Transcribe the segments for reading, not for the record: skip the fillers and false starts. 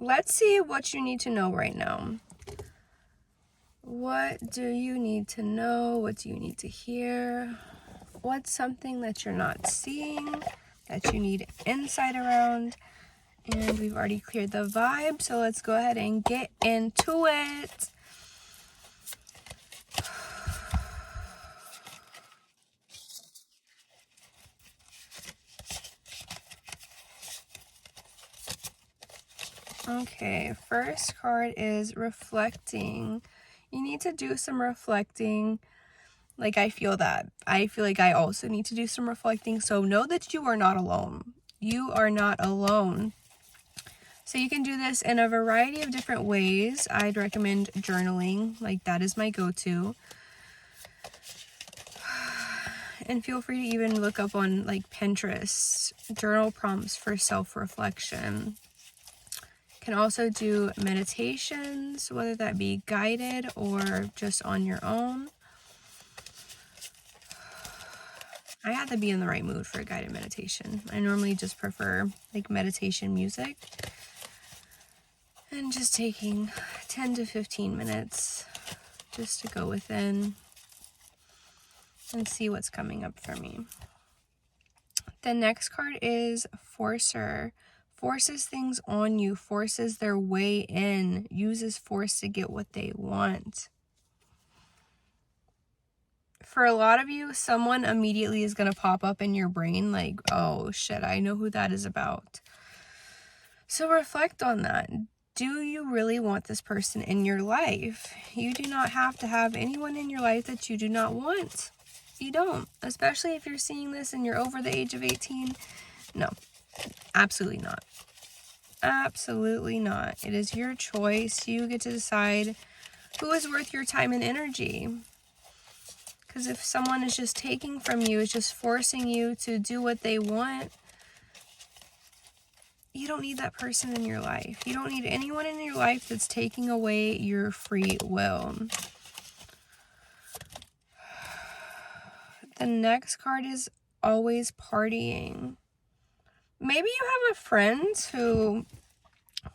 let's see what you need to know right now. What do you need to know? What do you need to hear? What's something that you're not seeing that you need insight around? And we've already cleared the vibe, so let's go ahead and get into it. Okay, first card is reflecting. You need to do some reflecting. Like, I feel that. I feel like I also need to do some reflecting. So know that you are not alone. You are not alone. So you can do this in a variety of different ways. I'd recommend journaling. Like, that is my go-to. And feel free to even look up on like Pinterest journal prompts for self-reflection. Can also do meditations, whether that be guided or just on your own. I have to be in the right mood for a guided meditation. I normally just prefer like meditation music. And just taking 10 to 15 minutes just to go within and see what's coming up for me. The next card is Forcer. Forces things on you, forces their way in, uses force to get what they want. For a lot of you, someone immediately is going to pop up in your brain like, oh shit, I know who that is about. So reflect on that. Do you really want this person in your life? You do not have to have anyone in your life that you do not want. You don't, especially if you're seeing this and you're over the age of 18. No, absolutely not. Absolutely not. It is your choice. You get to decide who is worth your time and energy. Because if someone is just taking from you, is just forcing you to do what they want, you don't need that person in your life. You don't need anyone in your life that's taking away your free will. The next card is always partying. Maybe you have a friend who,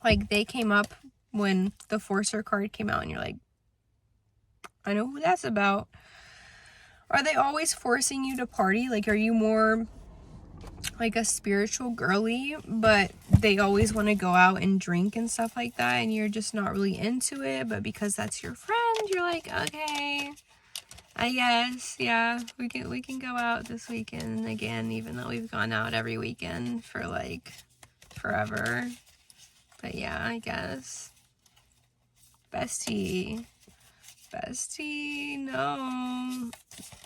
like, they came up when the Forcer card came out and you're like, I know who that's about. Are they always forcing you to party? Like, are you more like a spiritual girly, but they always want to go out and drink and stuff like that, and you're just not really into it, but because that's your friend, you're like, okay, I guess, yeah, we can go out this weekend again, even though we've gone out every weekend for like forever. But yeah, I guess. Bestie, no,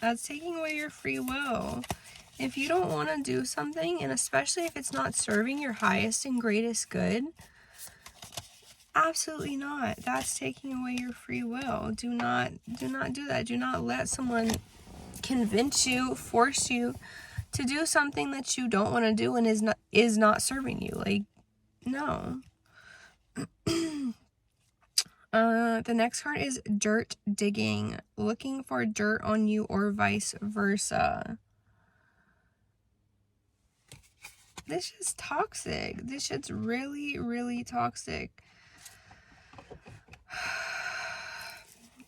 that's taking away your free will. If you don't want to do something, and especially if it's not serving your highest and greatest good, absolutely not. That's taking away your free will. Do not do that. Do not let someone convince you, force you to do something that you don't want to do and is not serving you. Like, no. The next card is dirt digging, looking for dirt on you or vice versa. This shit's toxic. This shit's really, really toxic.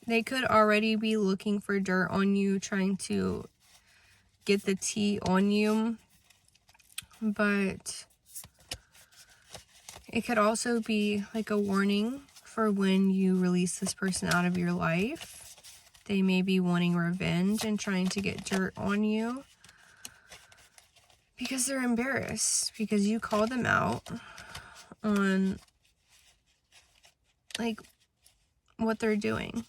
They could already be looking for dirt on you, trying to get the tea on you. But it could also be like a warning for when you release this person out of your life. They may be wanting revenge and trying to get dirt on you because they're embarrassed, because you call them out on like what they're doing,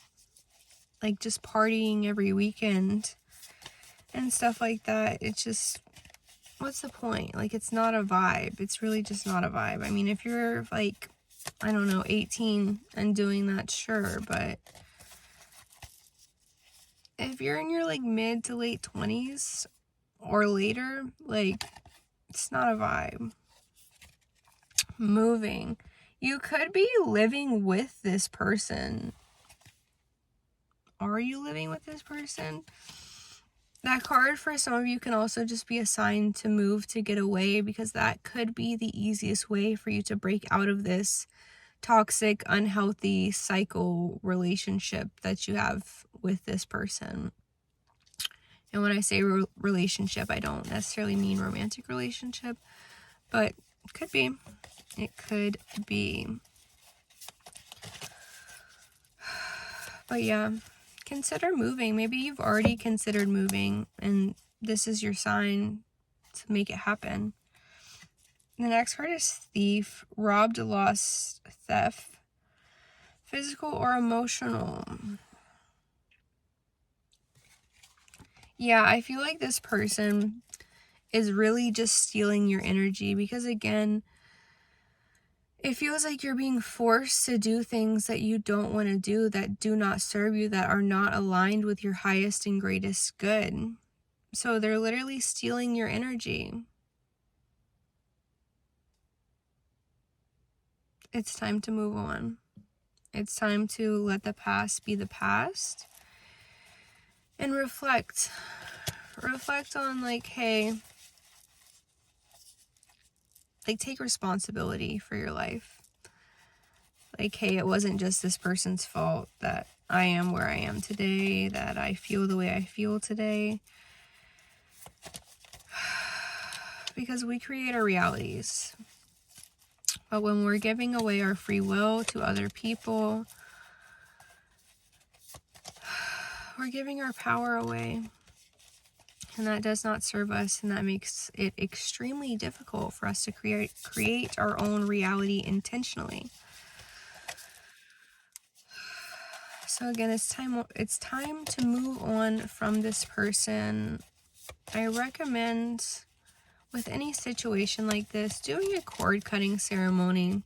like just partying every weekend and stuff like that. It's just, what's the point? Like, it's not a vibe. It's really just not a vibe. I mean, if you're like, I don't know, 18 and doing that, sure, but if you're in your like mid to late 20s or later, like, it's not a vibe. Moving. You could be living with this person. Are you living with this person? That card for some of you can also just be a sign to move, to get away, because that could be the easiest way for you to break out of this toxic, unhealthy cycle relationship that you have with this person. And when I say relationship, I don't necessarily mean romantic relationship, but it could be. It could be. But yeah, consider moving. Maybe you've already considered moving and this is your sign to make it happen. The next card is Thief, robbed, lost, theft, physical or emotional. Yeah, I feel like this person is really just stealing your energy because, again, it feels like you're being forced to do things that you don't want to do, that do not serve you, that are not aligned with your highest and greatest good. So they're literally stealing your energy. It's time to move on. It's time to let the past be the past and reflect. Reflect on, like, hey, like, take responsibility for your life. Like, hey, it wasn't just this person's fault that I am where I am today, that I feel the way I feel today. Because we create our realities. But when we're giving away our free will to other people, we're giving our power away. And that does not serve us, and that makes it extremely difficult for us to create our own reality intentionally. So again, it's time to move on from this person. I recommend, with any situation like this, doing a cord cutting ceremony.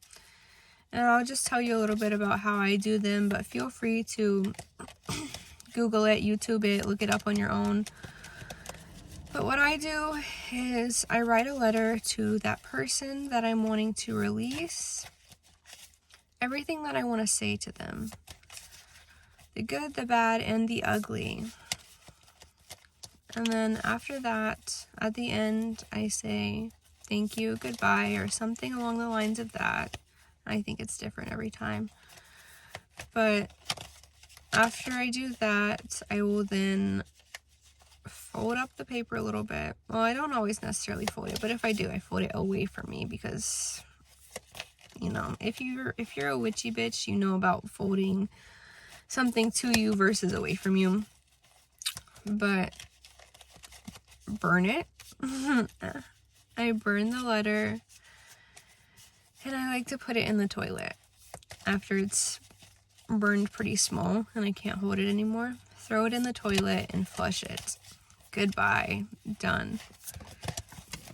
And I'll just tell you a little bit about how I do them, but feel free to Google it, YouTube it, look it up on your own. But what I do is I write a letter to that person that I'm wanting to release. Everything that I want to say to them. The good, the bad, and the ugly. And then after that, at the end, I say thank you, goodbye, or something along the lines of that. I think it's different every time. But after I do that, I will then fold up the paper a little bit. Well, I don't always necessarily fold it, but if I do, I fold it away from me because, you know, if you're a witchy bitch, you know about folding something to you versus away from you. But burn it. I burn the letter, and I like to put it in the toilet after it's burned pretty small and I can't hold it anymore. Throw it in the toilet and flush it. Goodbye. Done.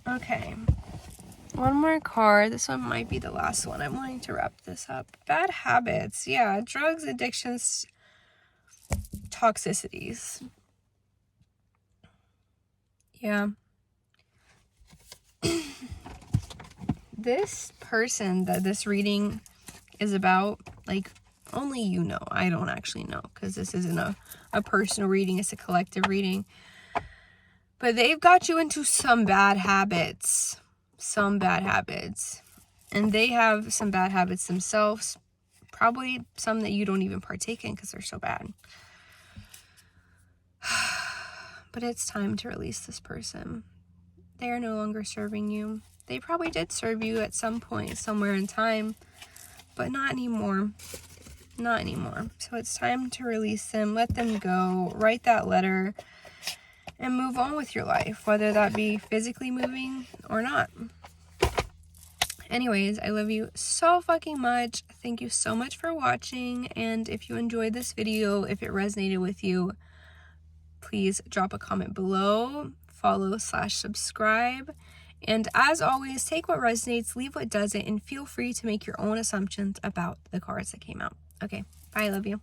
Okay. One more card. This one might be the last one. I'm wanting to wrap this up. Bad habits. Yeah. Drugs, addictions, toxicities. Yeah. This person that this reading is about, like, only you know. I don't actually know because this isn't a personal reading. It's a collective reading. But they've got you into some bad habits. Some bad habits. And they have some bad habits themselves. Probably some that you don't even partake in because they're so bad. But it's time to release this person. They are no longer serving you. They probably did serve you at some point, somewhere in time. But not anymore. Not anymore. So it's time to release them. Let them go. Write that letter. And move on with your life, whether that be physically moving or not. Anyways, I love you so fucking much. Thank you so much for watching. And if you enjoyed this video, if it resonated with you, please drop a comment below, follow/subscribe. And as always, take what resonates, leave what doesn't, and feel free to make your own assumptions about the cards that came out. Okay, bye, I love you.